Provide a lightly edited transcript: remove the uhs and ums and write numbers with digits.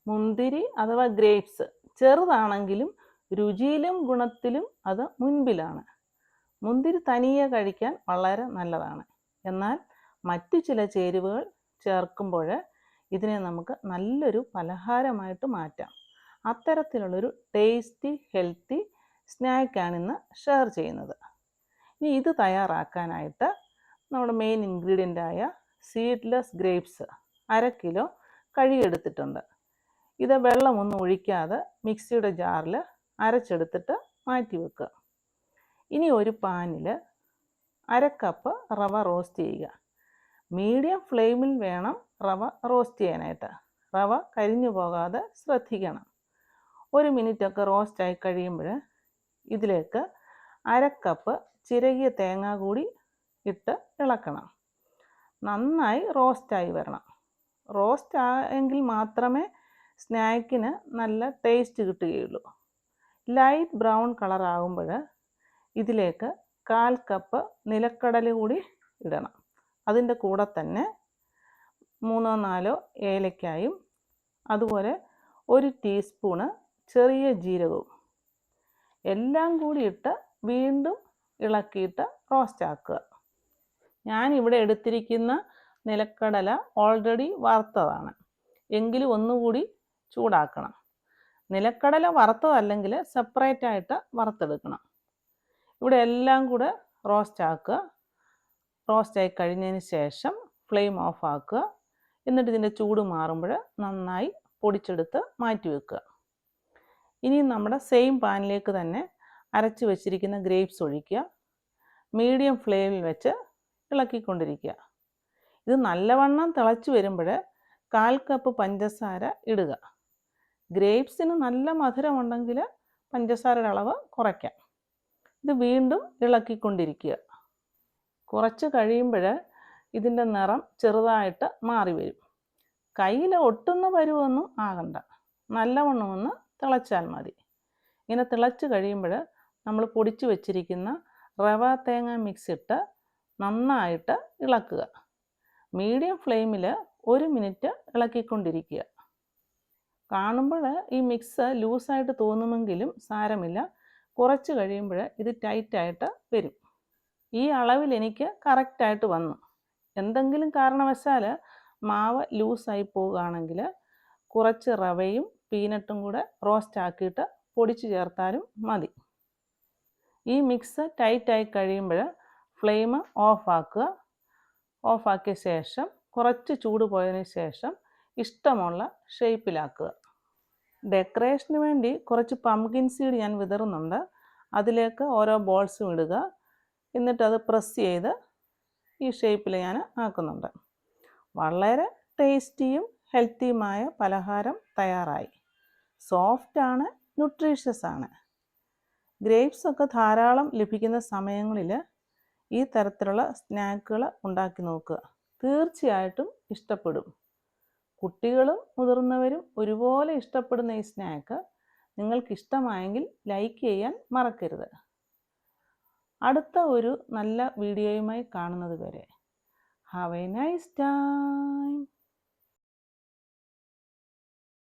മുന്തിരി അഥവാ ഗ്രേപ്സ് ചെറുതാണെങ്കിലും രുചിയിലും ഗുണത്തിലും അത് മുൻപിലാണ്. മുന്തിരി തനിയെ കഴിക്കാൻ വളരെ നല്ലതാണ്. എന്നാൽ മറ്റു ചില ചേരുവകൾ ചേർക്കുമ്പോൾ ഇതിനെ നമുക്ക് നല്ലൊരു പലഹാരമായിട്ട് മാറ്റാം. അത്തരത്തിലുള്ളൊരു ടേസ്റ്റി ഹെൽത്തി സ്നാക്കാണ് ഇന്ന് ഷെയർ ചെയ്യുന്നത്. ഇനി ഇത് തയ്യാറാക്കാനായിട്ട് നമ്മുടെ മെയിൻ ഇൻഗ്രീഡിയൻ്റായ സീഡ്ലെസ് ഗ്രേപ്സ് 1/2 കിലോ കഴുകിയെടുത്തിട്ടുണ്ട്. ഇത് വെള്ളമൊന്നും ഒഴിക്കാതെ മിക്സിയുടെ ജാറിൽ അരച്ചെടുത്തിട്ട് മാറ്റി വെക്കുക. ഇനി ഒരു പാനിൽ 1/2 കപ്പ് റവ റോസ്റ്റ് ചെയ്യുക. മീഡിയം ഫ്ലെയിമിൽ വേണം റവ റോസ്റ്റ് ചെയ്യാനായിട്ട്. റവ കരിഞ്ഞു പോകാതെ ശ്രദ്ധിക്കണം. 1 മിനിറ്റൊക്കെ റോസ്റ്റായി കഴിയുമ്പോൾ ഇതിലേക്ക് 1/2 കപ്പ് ചിരകിയ തേങ്ങ കൂടി ഇട്ട് ഇളക്കണം. നന്നായി റോസ്റ്റായി വരണം. റോസ്റ്റ് ആയെങ്കിൽ മാത്രമേ സ്നാക്കിന് നല്ല ടേസ്റ്റ് കിട്ടുകയുള്ളൂ. ലൈറ്റ് ബ്രൗൺ കളർ ആകുമ്പോൾ ഇതിലേക്ക് 1/4 കപ്പ് നിലക്കടല കൂടി ഇടണം. അതിൻ്റെ കൂടെ തന്നെ 3-4 ഏലക്കായും അതുപോലെ 1 ടീസ്പൂണ് ചെറിയ ജീരകവും എല്ലാം കൂടി ഇട്ട് വീണ്ടും ഇളക്കിയിട്ട് റോസ്റ്റ് ആക്കുക. ഞാനിവിടെ എടുത്തിരിക്കുന്ന നിലക്കടല ഓൾറെഡി വറുത്തതാണ്. എങ്കിലും ഒന്നുകൂടി ചൂടാക്കണം. നിലക്കടല വറുത്തതല്ലെങ്കിൽ സെപ്പറേറ്റ് ആയിട്ട് വറുത്തെടുക്കണം. ഇവിടെ എല്ലാം കൂടെ റോസ്റ്റ് ആക്കുക. റോസ്റ്റായി കഴിഞ്ഞതിന് ശേഷം ഫ്ലെയിം ഓഫ് ആക്കുക. എന്നിട്ട് ഇതിൻ്റെ ചൂട് മാറുമ്പോൾ നന്നായി പൊടിച്ചെടുത്ത് മാറ്റി വെക്കുക. ഇനി നമ്മുടെ സെയിം പാനിലേക്ക് തന്നെ അരച്ച് വെച്ചിരിക്കുന്ന ഗ്രേപ്സ് ഒഴിക്കുക. മീഡിയം ഫ്ലെയിമിൽ വെച്ച് ഇളക്കിക്കൊണ്ടിരിക്കുക. ഇത് നല്ലവണ്ണം തിളച്ച് വരുമ്പോൾ 1/4 കപ്പ് പഞ്ചസാര ഇടുക. ഗ്രേപ്സിന് നല്ല മധുരമുണ്ടെങ്കിൽ പഞ്ചസാരയുടെ അളവ് കുറയ്ക്കാം. ഇത് വീണ്ടും ഇളക്കിക്കൊണ്ടിരിക്കുക. കുറച്ച് കഴിയുമ്പോൾ ഇതിൻ്റെ നിറം ചെറുതായിട്ട് മാറി വരും. കയ്യിൽ ഒട്ടുന്ന പരുവൊന്നും ആകണ്ട. നല്ലവണ്ണം ഒന്ന് തിളച്ചാൽ മതി. ഇങ്ങനെ തിളച്ച് കഴിയുമ്പോൾ നമ്മൾ പൊടിച്ചു വെച്ചിരിക്കുന്ന റവ തേങ്ങ മിക്സ് ഇട്ട് നന്നായിട്ട് ഇളക്കുക. മീഡിയം ഫ്ലെയിമിൽ 1 മിനിറ്റ് ഇളക്കിക്കൊണ്ടിരിക്കുക. കാണുമ്പോൾ ഈ മിക്സ് ലൂസായിട്ട് തോന്നുമെങ്കിലും സാരമില്ല. കുറച്ച് കഴിയുമ്പോൾ ഇത് ടൈറ്റായിട്ട് വരും. ഈ അളവിൽ എനിക്ക് കറക്റ്റായിട്ട് വന്നു. എന്തെങ്കിലും കാരണവശാൽ മാവ് ലൂസായി പോവുകയാണെങ്കിൽ കുറച്ച് റവയും പീനട്ടും കൂടെ റോസ്റ്റ് ആക്കിയിട്ട് പൊടിച്ച് ചേർത്താലും മതി. ഈ മിക്സ് ടൈറ്റായി കഴിയുമ്പോൾ ഫ്ലെയിം ഓഫാക്കുക. ഓഫാക്കിയ ശേഷം കുറച്ച് ചൂട് പോയതിന് ശേഷം ഇഷ്ടമുള്ള ഷേപ്പിലാക്കുക. ഡെക്കറേഷന് വേണ്ടി കുറച്ച് പംകിൻ സീഡ് ഞാൻ വിതറുന്നുണ്ട്. അതിലേക്ക് ഓരോ ബോൾസും ഇടുക. എന്നിട്ട് അത് പ്രസ് ചെയ്ത് ഈ ഷേപ്പിൽ ഞാൻ ആക്കുന്നുണ്ട്. വളരെ ടേസ്റ്റിയും ഹെൽത്തിയുമായ പലഹാരം തയ്യാറായി. സോഫ്റ്റാണ്, ന്യൂട്രീഷ്യസ് ആണ്. ഗ്രേപ്സ് ഒക്കെ ധാരാളം ലഭിക്കുന്ന സമയങ്ങളിൽ ഈ തരത്തിലുള്ള സ്നാക്കുകൾ ഉണ്ടാക്കി നോക്കുക. തീർച്ചയായിട്ടും ഇഷ്ടപ്പെടും. കുട്ടികളും മുതിർന്നവരും ഒരുപോലെ ഇഷ്ടപ്പെടുന്ന ഈ സ്നാക്ക് നിങ്ങൾക്ക് ഇഷ്ടമായെങ്കിൽ ലൈക്ക് ചെയ്യാൻ മറക്കരുത്. അടുത്ത ഒരു നല്ല വീഡിയോയുമായി കാണുന്നത് വരെ ഹാവ് എ നൈസ് ടൈം.